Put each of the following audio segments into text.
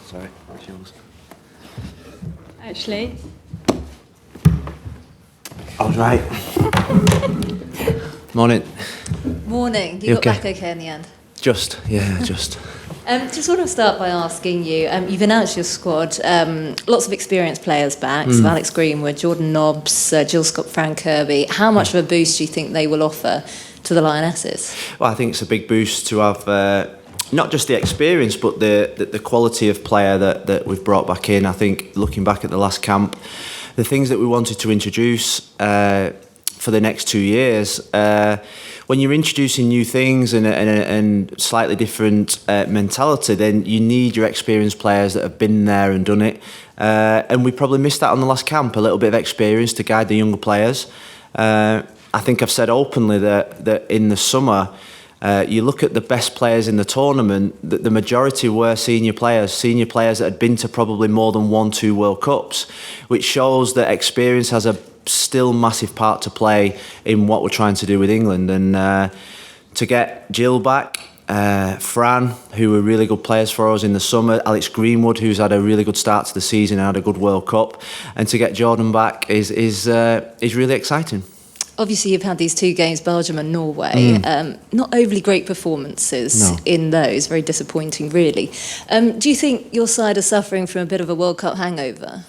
Sorry, that's yours. Actually, I was right. Morning. Morning. You You got okay? back okay in the end? Just. Just want to start by asking you, you've announced your squad, lots of experienced players back, so Alex Greenwood, Jordan Nobbs, Jill Scott-Frank Kirby. How much of a boost do you think they will offer to the Lionesses? Well, I think it's a big boost to have not just the experience, but the quality of player that we've brought back in. I think looking back at the last camp, the things that we wanted to introduce for the next 2 years, when you're introducing new things and slightly different mentality, then you need your experienced players that have been there and done it. And we probably missed that on the last camp, a little bit of experience to guide the younger players. I think I've said openly that in the summer, you look at the best players in the tournament, the majority were senior players that had been to probably more than 1-2 World Cups, which shows that experience has a still massive part to play in what we're trying to do with England. And to get Jill back, Fran, who were really good players for us in the summer, Alex Greenwood, who's had a really good start to the season and had a good World Cup, and to get Jordan back is really exciting. Obviously, you've had these 2 games, Belgium and Norway. Not overly great performances in those, very disappointing, really. Do you think your side are suffering from a bit of a World Cup hangover?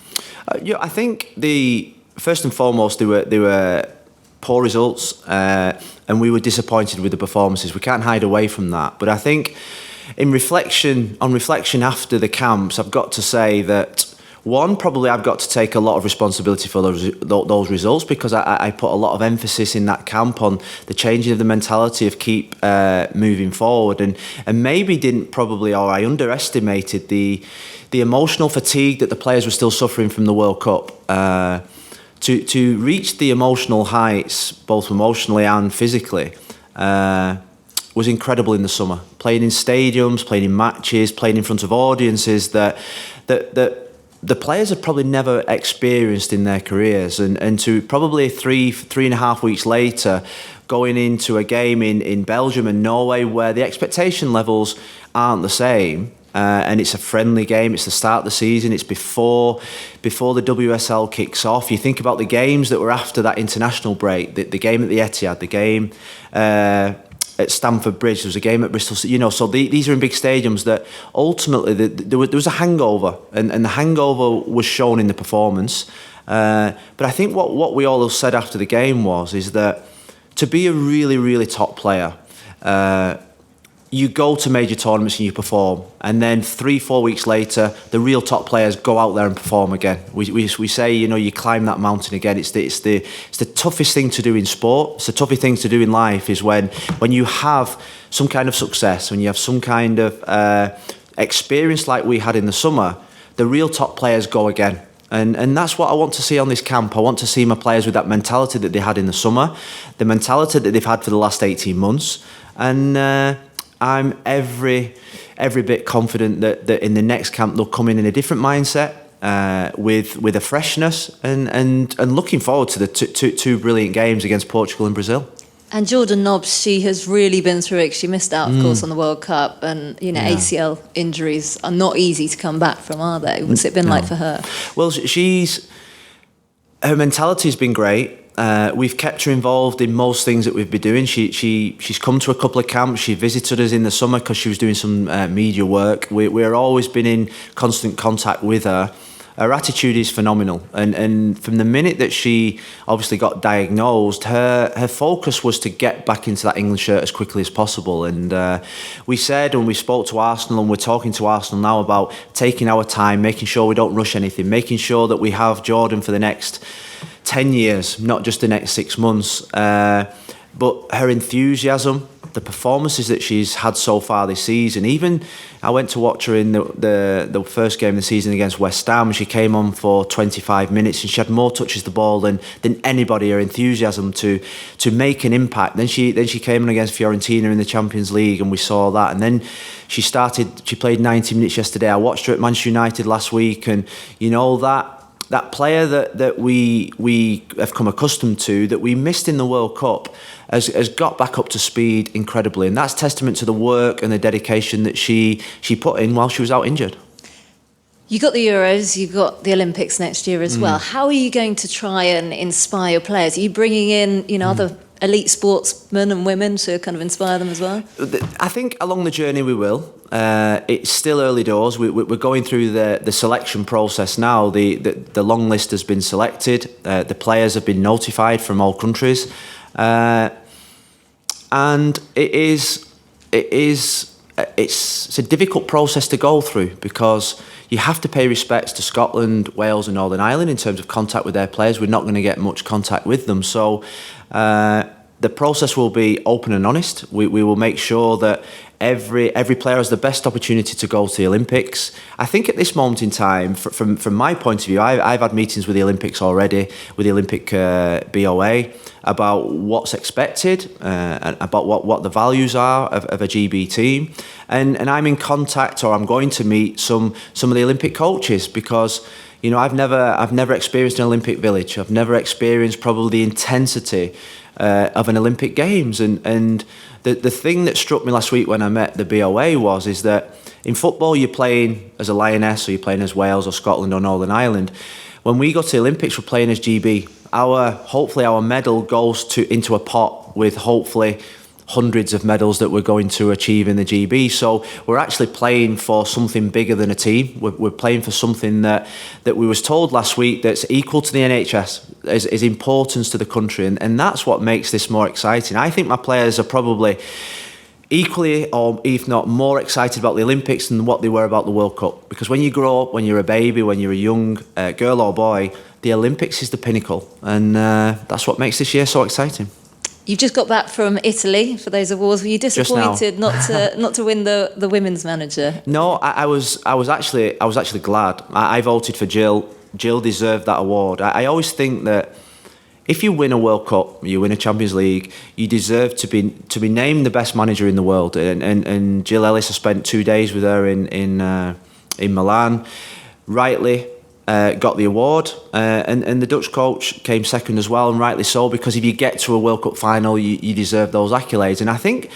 Yeah, I think first and foremost, they were poor results, and we were disappointed with the performances. We can't hide away from that. But I think on reflection after the camps, I've got to say that one, probably I've got to take a lot of responsibility for those results, because I put a lot of emphasis in that camp on the changing of the mentality of keep moving forward, and maybe I underestimated the emotional fatigue that the players were still suffering from the World Cup. To reach the emotional heights, both emotionally and physically, was incredible in the summer. Playing in stadiums, playing in matches, playing in front of audiences that the players had probably never experienced in their careers, and to probably three and a half weeks later, going into a game in Belgium and Norway where the expectation levels aren't the same. And it's a friendly game. It's the start of the season. It's before the WSL kicks off. You think about the games that were after that international break. The game at the Etihad, the game at Stamford Bridge. There was a game at Bristol. So these are in big stadiums that ultimately there was a hangover, and the hangover was shown in the performance. But I think what we all said after the game is that to be a really, really top player, you go to major tournaments and you perform, and then 3-4 weeks later, the real top players go out there and perform again. We say, you climb that mountain again. It's the toughest thing to do in sport. It's the toughest thing to do in life, is when you have some kind of success, when you have some kind of experience like we had in the summer, the real top players go again. And that's what I want to see on this camp. I want to see my players with that mentality that they had in the summer, the mentality that they've had for the last 18 months, and I'm every bit confident that in the next camp they'll come in a different mindset, with a freshness, and looking forward to the two brilliant games against Portugal and Brazil. And Jordan Nobbs, she has really been through it. She missed out, of course, on the World Cup, and ACL injuries are not easy to come back from, are they? What's it been like for her? Well, her mentality has been great. We've kept her involved in most things that we've been doing. She's come to a couple of camps. She visited us in the summer because she was doing some media work. We're always been in constant contact with her. Her attitude is phenomenal, and from the minute that she obviously got diagnosed, her focus was to get back into that England shirt as quickly as possible. And we said, when we spoke to Arsenal, and we're talking to Arsenal now, about taking our time, making sure we don't rush anything, making sure that we have Jordan for the next 10 years, not just the next 6 months. But her enthusiasm, the performances that she's had so far this season, even I went to watch her in the first game of the season against West Ham. She came on for 25 minutes and she had more touches the ball than anybody. Her enthusiasm to make an impact. Then she came on against Fiorentina in the Champions League, and we saw that. And then she played 90 minutes yesterday. I watched her at Manchester United last week, and that player that we have come accustomed to, that we missed in the World Cup, has got back up to speed incredibly, and that's testament to the work and the dedication that she put in while she was out injured. You got the Euros, you got the Olympics next year as well. How are you going to try and inspire players? Are you bringing in, other elite sportsmen and women to kind of inspire them as well? I think along the journey we will. It's still early doors. We're going through the selection process now. The long list has been selected. The players have been notified from all countries, and it's a difficult process to go through because you have to pay respects to Scotland, Wales and Northern Ireland in terms of contact with their players. We're not going to get much contact with them. So the process will be open and honest. We will make sure that every player has the best opportunity to go to the Olympics. I think at this moment in time, from my point of view, I've had meetings with the Olympics already, with the Olympic BOA, about what's expected, and about what the values are of a GB team. And I'm in contact, or I'm going to meet some of the Olympic coaches because, I've never experienced an Olympic village. I've never experienced probably the intensity of an Olympic Games. And the thing that struck me last week when I met the BOA is that in football you're playing as a Lioness, or you're playing as Wales or Scotland or Northern Ireland. When we go to the Olympics, we're playing as GB. Hopefully our medal goes into a pot with hopefully hundreds of medals that we're going to achieve in the GB. So we're actually playing for something bigger than a team. We're playing for something that we was told last week that's equal to the NHS, is importance to the country. And that's what makes this more exciting. I think my players are probably equally, or if not more, excited about the Olympics than what they were about the World Cup. Because when you grow up, when you're a baby, when you're a young girl or boy, the Olympics is the pinnacle. And that's what makes this year so exciting. You've just got back from Italy for those awards. Were you disappointed not to win the women's manager? No, I was actually glad. I voted for Jill. Jill deserved that award. I always think that if you win a World Cup, you win a Champions League, you deserve to be named the best manager in the world. And Jill Ellis, I spent 2 days with her in Milan. Rightly got the award, and the Dutch coach came second as well, and rightly so, because if you get to a World Cup final, you deserve those accolades. And I think,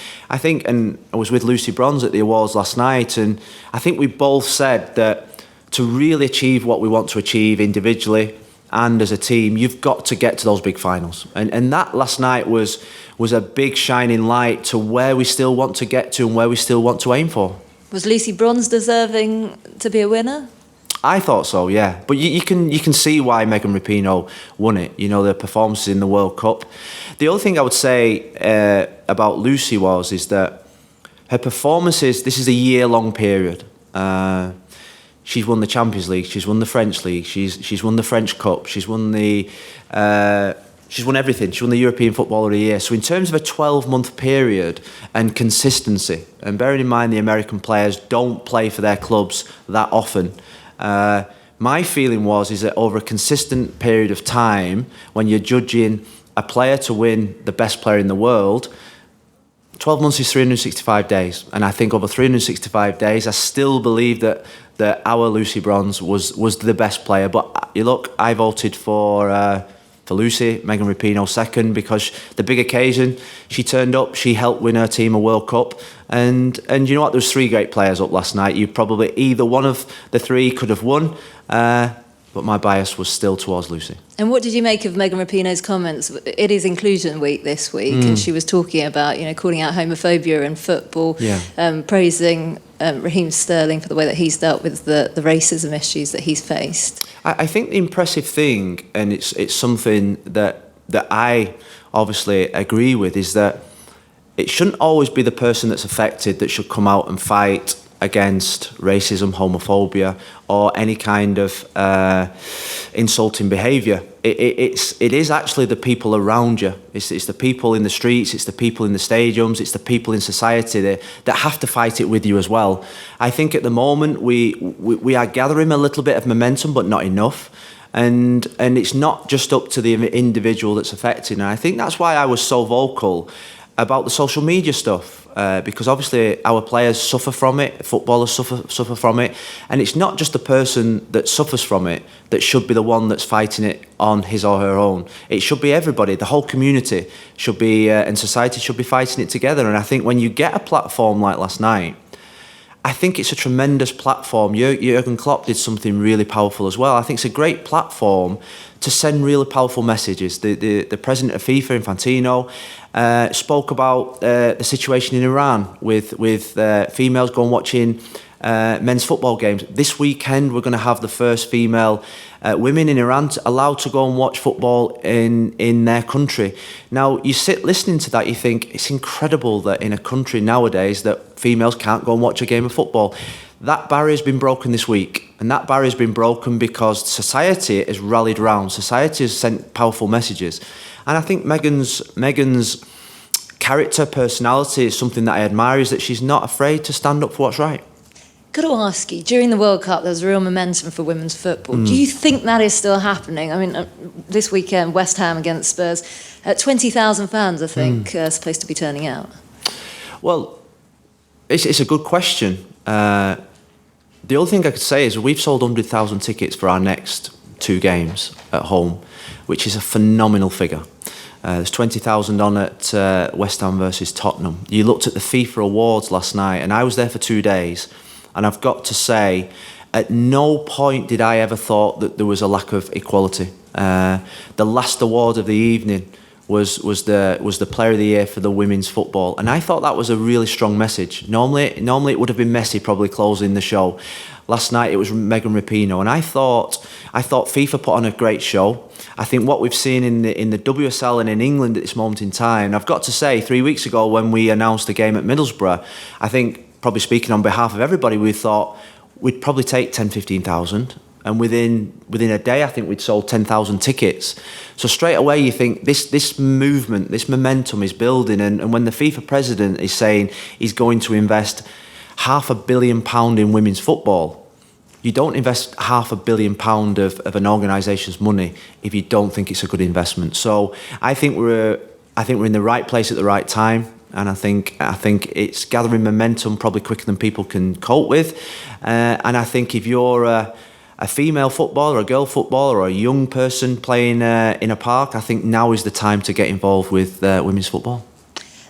and I was with Lucy Bronze at the awards last night, and I think we both said that to really achieve what we want to achieve individually and as a team, you've got to get to those big finals. And that last night was a big shining light to where we still want to get to and where we still want to aim for. Was Lucy Bronze deserving to be a winner? I thought so, yeah. But you can see why Megan Rapinoe won it. The performances in the World Cup. The other thing I would say about Lucy is that her performances. This is a year-long period. She's won the Champions League. She's won the French League. She's won the French Cup. She's won She's won everything. She won the European Footballer of the Year. So in terms of a 12-month period and consistency, and bearing in mind the American players don't play for their clubs that often. My feeling is that over a consistent period of time, when you're judging a player to win the best player in the world, 12 months is 365 days. And I think over 365 days, I still believe that our Lucy Bronze was the best player. But you look, I voted for Lucy, Megan Rapinoe second, because the big occasion, she turned up, she helped win her team a World Cup, and you know what, there was 3 great players up last night. You probably, either one of the 3 could have won, but my bias was still towards Lucy. And what did you make of Megan Rapinoe's comments? It is Inclusion Week this week, and she was talking about, calling out homophobia in football, praising Raheem Sterling for the way that he's dealt with the racism issues that he's faced. I think the impressive thing, and it's something that I obviously agree with, is that it shouldn't always be the person that's affected that should come out and fight against racism, homophobia, or any kind of insulting behaviour. It is actually the people around you. It's the people in the streets, it's the people in the stadiums, it's the people in society that have to fight it with you as well. I think at the moment we are gathering a little bit of momentum, but not enough. And it's not just up to the individual that's affected. And I think that's why I was so vocal about the social media stuff. Because obviously our players suffer from it, footballers suffer from it, and it's not just the person that suffers from it that should be the one that's fighting it on his or her own. It should be everybody, the whole community should be, and society should be fighting it together. And I think when you get a platform like last night, I think it's a tremendous platform. Jurgen Klopp did something really powerful as well. I think it's a great platform to send really powerful messages. The president of FIFA, Infantino, spoke about the situation in Iran with females going watching men's football games. This weekend, we're going to have the first female women in Iran allowed to go and watch football in their country. Now, you sit listening to that, you think it's incredible that in a country nowadays that females can't go and watch a game of football. That barrier's been broken this week, and that barrier's been broken because society has rallied round. Society has sent powerful messages, and I think Meghan's character, personality is something that I admire. Is that she's not afraid to stand up for what's right. Got to ask you, during the World Cup, there was real momentum for women's football. Do you think that is still happening? I mean, this weekend, West Ham against Spurs, 20,000 fans, I think, are supposed to be turning out. Well, it's a good question. The other thing I could say is we've sold 100,000 tickets for our next 2 games at home, which is a phenomenal figure. There's 20,000 on at West Ham versus Tottenham. You looked at the FIFA awards last night, and I was there for 2 days. And I've got to say, at no point did I ever thought that there was a lack of equality. The last award of the evening was the Player of the Year for the women's football, and I thought that was a really strong message. Normally it would have been Messi probably closing the show. Last night it was Megan Rapinoe, and I thought FIFA put on a great show. I think what we've seen in the WSL and in England at this moment in time, I've got to say, 3 weeks ago when we announced the game at Middlesbrough, I think, probably speaking on behalf of everybody, we thought we'd probably take 10,000-15,000, and within a day I think we'd sold 10,000 tickets. So straight away you think this movement, this momentum is building, and when the FIFA president is saying he's going to invest £500 million in women's football, you don't invest £500 million of an organisation's money if you don't think it's a good investment. So I think we're in the right place at the right time. And I think it's gathering momentum probably quicker than people can cope with. And I think if you're a female footballer, a girl footballer, or a young person playing in a park, I think now is the time to get involved with women's football.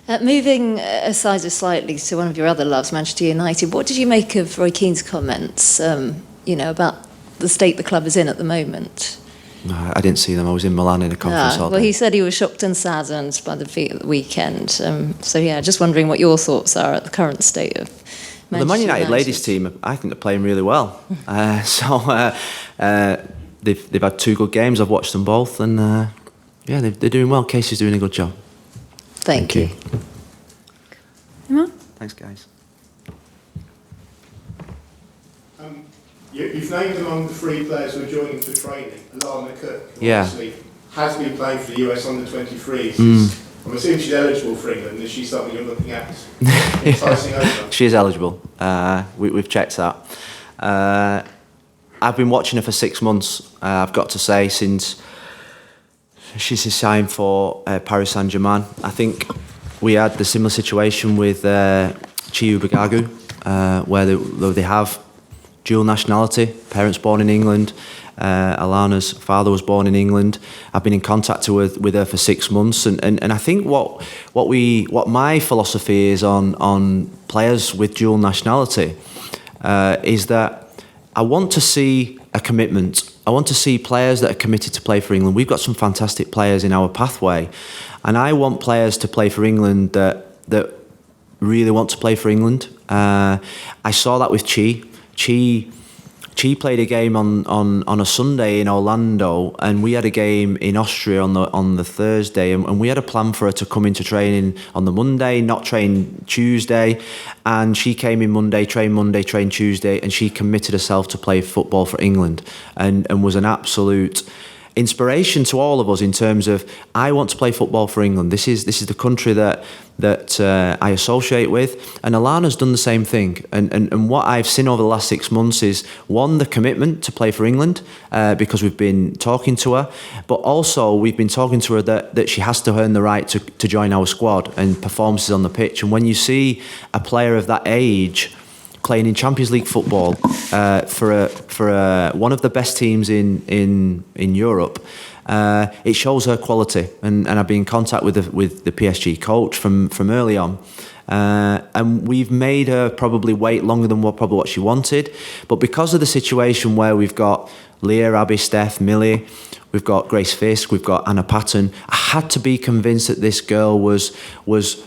Moving aside slightly to one of your other loves, Manchester United, what did you make of Roy Keane's comments, about the state the club is in at the moment? No, I didn't see them. I was in Milan in a conference all day. Well, he said he was shocked and saddened by the defeat at the weekend. Just wondering what your thoughts are at the current state of Manchester Well, the Man United ladies team, I think they're playing really well. They've had 2 good games. I've watched them both, and they're doing well. Casey's doing a good job. Thank you. Thanks, guys. You've named among the 3 players who are joining for training, Alana Cook, who Yeah. obviously has been playing for the US under-23s. I'm assuming she's eligible for England. Is she something you're looking at enticing over? She is eligible. We've checked that. I've been watching her for 6 months, I've got to say, since she's signed for Paris Saint-Germain. I think we had the similar situation with Chiyu Bagagu, where they have dual nationality, parents born in England. Alana's father was born in England. I've been in contact with her for 6 months, and I think what my philosophy is on players with dual nationality is that I want to see a commitment. I want to see players that are committed to play for England. We've got some fantastic players in our pathway, and I want players to play for England that really want to play for England. I saw that with Chi. Chi played a game on a Sunday in Orlando, and we had a game in Austria on the Thursday, and we had a plan for her to come into training on the Monday, not train Tuesday, and she came in Monday, trained Tuesday, and she committed herself to play football for England, and was an absolute inspiration to all of us in terms of, I want to play football for England. This is the country that I associate with, and Alana's done the same thing. And what I've seen over the last 6 months is, one, the commitment to play for England, because we've been talking to her, but also we've been talking to her that she has to earn the right to join our squad and performances on the pitch. And when you see a player of that age playing in Champions League football for one of the best teams in Europe, it shows her quality. And I've been in contact with the PSG coach from early on, And we've made her probably wait longer than what she wanted. But because of the situation where we've got Leah, Abby, Steph, Millie, we've got Grace Fisk, we've got Anna Patton, I had to be convinced that this girl was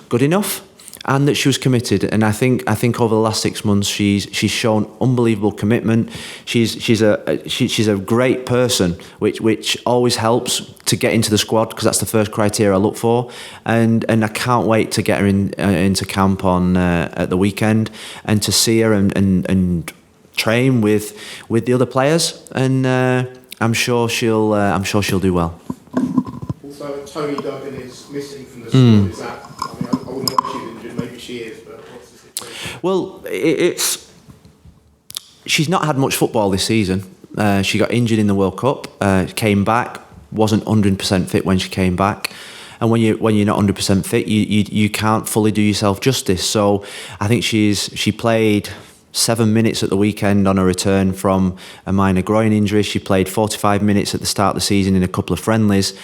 good enough and that she was committed. And I think over the last 6 months she's shown unbelievable commitment. She's a great person, which always helps to get into the squad, because that's the first criteria I look for. And I can't wait to get her into camp on at the weekend, and to see her and train with the other players. And I'm sure she'll do well. Also, Tony Duggan is missing from the squad. Is that? I mean, I wouldn't know if she's injured. Maybe she is, but what's the situation? Well, she's not had much football this season. She got injured in the World Cup. Came back, wasn't 100% fit when she came back. And when you're not 100% fit, you can't fully do yourself justice. So I think she played 7 minutes at the weekend on a return from a minor groin injury. She played 45 minutes at the start of the season in a couple of friendlies.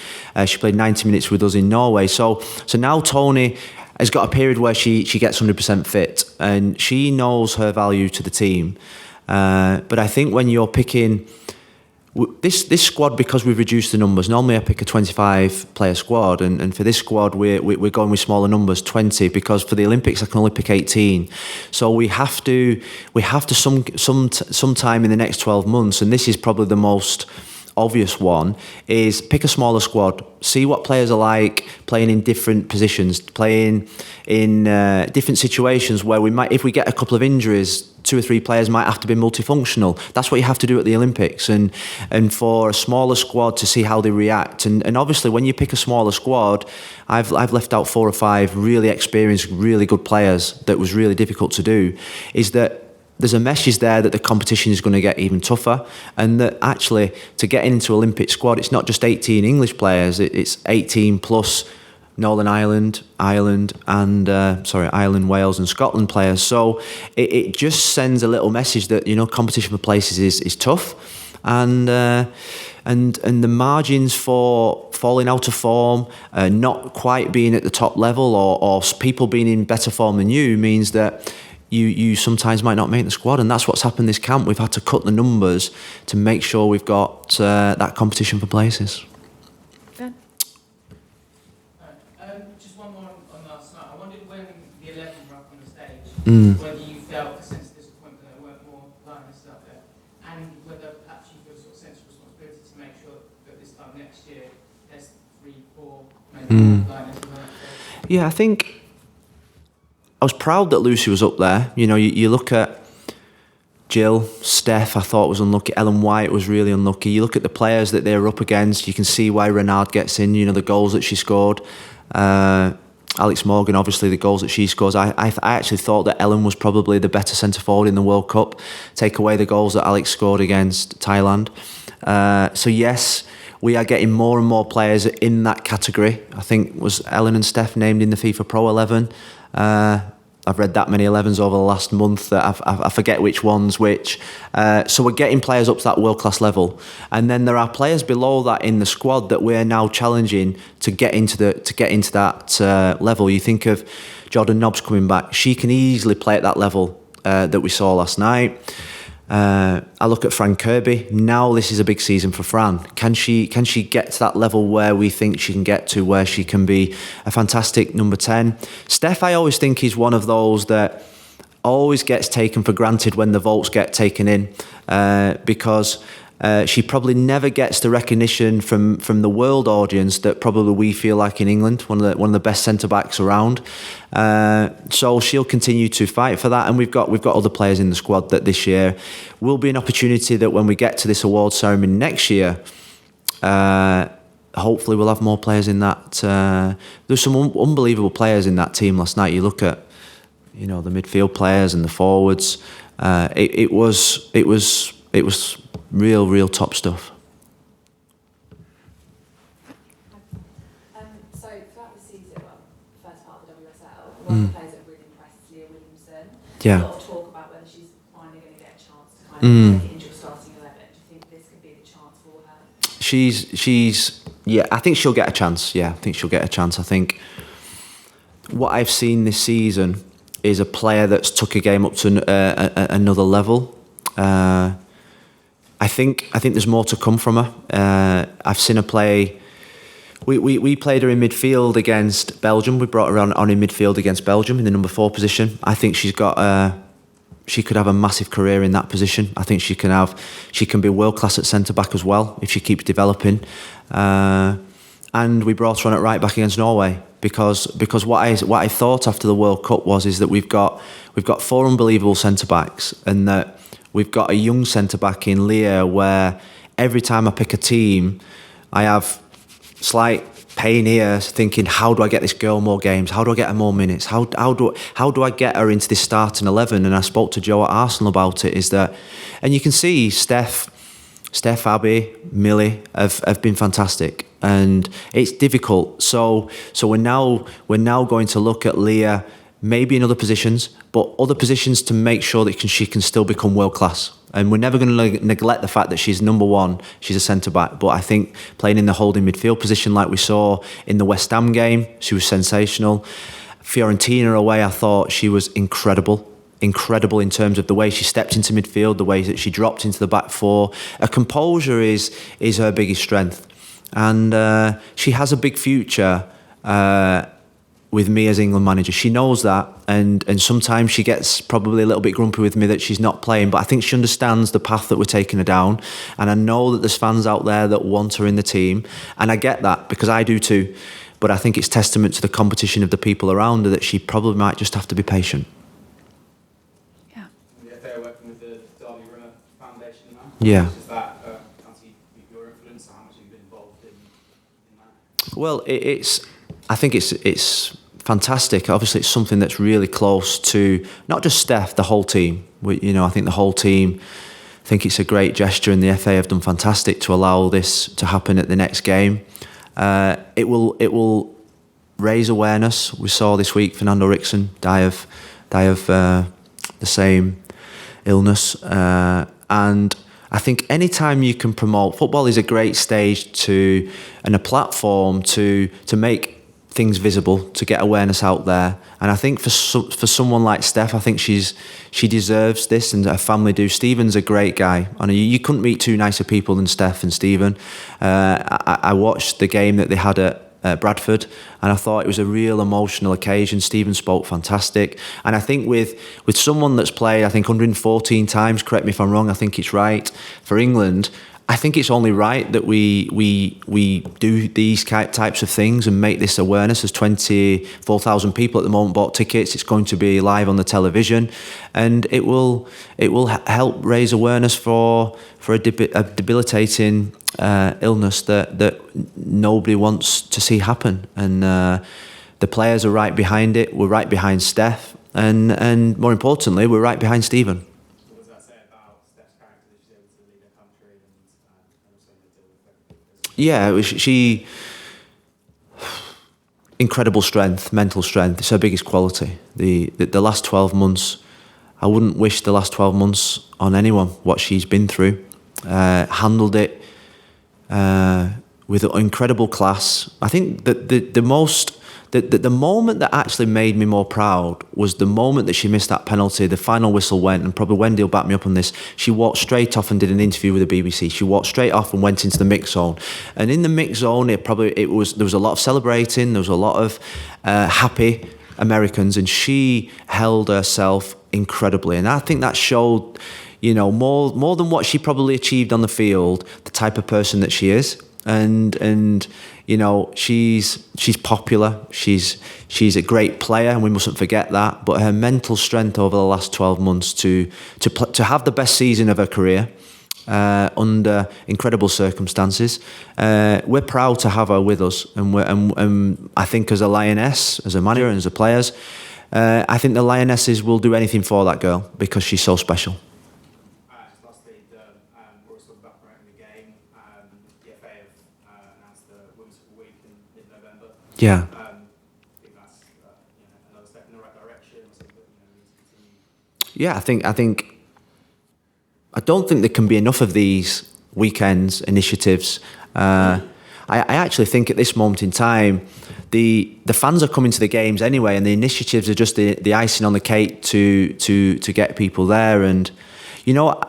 She played 90 minutes with us in Norway. So now Tony has got a period where she gets 100% fit, and she knows her value to the team. But I think when you're picking this squad, because we've reduced the numbers, normally I pick a 25-player squad, and for this squad we're going with smaller numbers, 20, because for the Olympics I can only pick 18. So we have to sometime in the next 12 months, and this is probably the most obvious one, is pick a smaller squad, see what players are like playing in different positions, playing in different situations where we might, if we get a couple of injuries, 2 or 3 players might have to be multifunctional. That's what you have to do at the Olympics, and for a smaller squad to see how they react. And obviously when you pick a smaller squad, I've left out 4 or 5 really experienced, really good players that was really difficult to do, is that there's a message there that the competition is going to get even tougher, and that actually to get into Olympic squad, it's not just 18 English players, it's 18 plus Northern Ireland, Ireland, Wales and Scotland players. So it just sends a little message that, you know, competition for places is tough, and the margins for falling out of form, not quite being at the top level, or people being in better form than you, means that you sometimes might not make the squad. And that's what's happened this camp. We've had to cut the numbers to make sure we've got that competition for places. Just one more on last night. I wondered when the 11 were up on the stage, whether you felt a sense of disappointment that there weren't more Lionists up there, and whether perhaps you feel sort of sense of responsibility to make sure that this time next year there's 3, 4 maybe more Lionists on that stage. Yeah, I think I was proud that Lucy was up there. You know, you look at Jill, Steph, I thought was unlucky. Ellen White was really unlucky. You look at the players that they were up against, you can see why Renard gets in, you know, the goals that she scored. Alex Morgan, obviously, the goals that she scores. I actually thought that Ellen was probably the better centre forward in the World Cup. Take away the goals that Alex scored against Thailand. So yes, we are getting more and more players in that category. I think was Ellen and Steph named in the FIFA Pro 11. I've read that many 11s over the last month that I forget which one's which. So we're getting players up to that world-class level, and then there are players below that in the squad that we're now challenging to get into that level. You think of Jordan Nobbs coming back; she can easily play at that level that we saw last night. I look at Fran Kirby. Now this is a big season for Fran. Can she get to that level where we think she can get to, where she can be a fantastic number 10? Steph, I always think, is one of those that always gets taken for granted when the votes get taken in, because she probably never gets the recognition from the world audience that probably we feel like in England, one of the best centre backs around. So she'll continue to fight for that, and we've got other players in the squad that this year will be an opportunity that when we get to this award ceremony next year, hopefully we'll have more players in that. There's some unbelievable players in that team last night. You look at, you know, the midfield players and the forwards. It was real top stuff. So throughout the season, first part of the WSL, one of the players that really impressed is Leah Williamson. Yeah. A lot of talk about whether she's finally going to get a chance to kind of get into a starting 11. Do you think this could be the chance for her? Yeah, I think she'll get a chance. Yeah, I think she'll get a chance. I think what I've seen this season is a player that's took a game up to another level. I think there's more to come from her. I've seen her play. We played her in midfield against Belgium. We brought her on in midfield against Belgium in the number 4 position. I think she could have a massive career in that position. I think she can be world class at centre back as well if she keeps developing. And we brought her on at right back against Norway because what I thought after the World Cup is that we've got 4 unbelievable centre backs, and that we've got a young centre back in Leah where every time I pick a team, I have slight pain here thinking, how do I get this girl more games? How do I get her more minutes? How do I get her into this starting 11? And I spoke to Joe at Arsenal about it. And you can see Steph, Abby, Millie have been fantastic, and it's difficult. So we're now going to look at Leah maybe in other positions, but other positions to make sure that she can still become world class. And we're never going to neglect the fact that she's number 1, she's a centre-back. But I think playing in the holding midfield position like we saw in the West Ham game, she was sensational. Fiorentina away, I thought she was incredible in terms of the way she stepped into midfield, the way that she dropped into the back 4. Her composure is her biggest strength. And she has a big future with me as England manager. She knows that, and sometimes she gets probably a little bit grumpy with me that she's not playing, but I think she understands the path that we're taking her down, and I know that there's fans out there that want her in the team, and I get that because I do too, but I think it's testament to the competition of the people around her that she probably might just have to be patient. Yeah. The FA are working with the Derby Runner Foundation now. Yeah. Is that your influence, or how much have you been involved in that? Well, I think it's fantastic. Obviously, it's something that's really close to not just Steph, the whole team. I think the whole team think it's a great gesture, and the FA have done fantastic to allow this to happen at the next game. It will raise awareness. We saw this week Fernando Rickson die of the same illness, and I think anytime you can promote, football is a great stage and a platform to make things visible, to get awareness out there. And I think for someone like Steph, I think she deserves this, and her family do. Stephen's a great guy. I know you couldn't meet 2 nicer people than Steph and Stephen. I watched the game that they had at Bradford, and I thought it was a real emotional occasion. Stephen spoke fantastic, and I think with someone that's played, I think 114 times, correct me if I'm wrong, I think it's right, for England, I think it's only right that we do these types of things and make this awareness. There's 24,000 people at the moment bought tickets. It's going to be live on the television, and it will help raise awareness for a debilitating illness that nobody wants to see happen. And the players are right behind it. We're right behind Steph, and more importantly, we're right behind Stephen. Yeah, she incredible strength, mental strength. It's her biggest quality. The last 12 months, I wouldn't wish the last 12 months on anyone. What she's been through, handled it with incredible class. I think that the moment that actually made me more proud was the moment that she missed that penalty. The final whistle went, and probably Wendy will back me up on this. She walked straight off and did an interview with the BBC. She walked straight off and went into the mix zone. And in the mix zone, there was a lot of celebrating. There was a lot of happy Americans, and she held herself incredibly. And I think that showed, more than what she probably achieved on the field, the type of person that she is. And she's popular. She's a great player, and we mustn't forget that. But her mental strength over the last 12 months to have the best season of her career under incredible circumstances. We're proud to have her with us, and I think as a Lioness, as a manager, and as a players, I think the Lionesses will do anything for that girl because she's so special. Yeah. Yeah, I don't think there can be enough of these weekends initiatives. I I actually think at this moment in time, the fans are coming to the games anyway, and the initiatives are just the icing on the cake to get people there. And you know,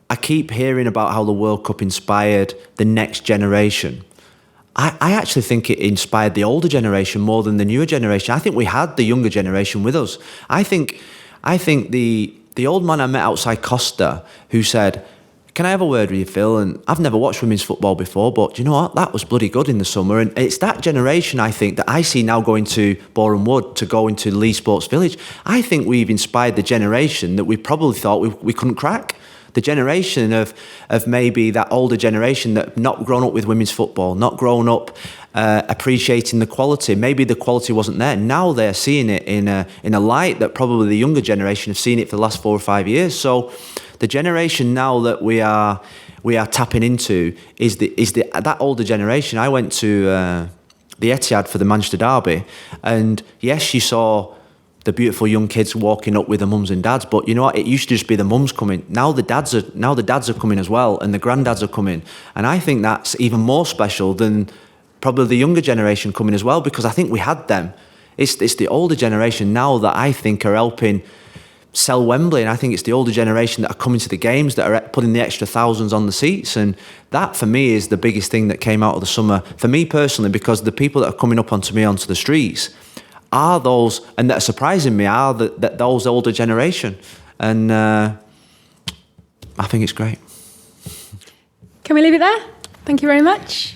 I keep hearing about how the World Cup inspired the next generation. I actually think it inspired the older generation more than the newer generation. I think we had the younger generation with us. I think the old man I met outside Costa who said, "Can I have a word with you, Phil? And I've never watched women's football before, but do you know what? That was bloody good in the summer." And it's that generation, I think, that I see now going to Boreham Wood, to go into Lee Sports Village. I think we've inspired the generation that we probably thought we couldn't crack. The generation of maybe that older generation that not grown up with women's football, not grown up appreciating the quality. Maybe the quality wasn't there. Now they're seeing it in a light that probably the younger generation have seen it for the last 4 or 5 years. So the generation now that we are tapping into is that older generation. I went to the Etihad for the Manchester derby, and yes, you saw the beautiful young kids walking up with the mums and dads, but you know what? It used to just be the mums coming. Now the dads are coming as well, and the granddads are coming, and I think that's even more special than probably the younger generation coming as well, because I think we had them. It's the older generation now that I think are helping sell Wembley, and I think it's the older generation that are coming to the games, that are putting the extra thousands on the seats, and that for me is the biggest thing that came out of the summer for me personally, because the people that are coming up onto the streets are those, and that are surprising me, are those older generation, and I think it's great. Can we leave it there? Thank you very much.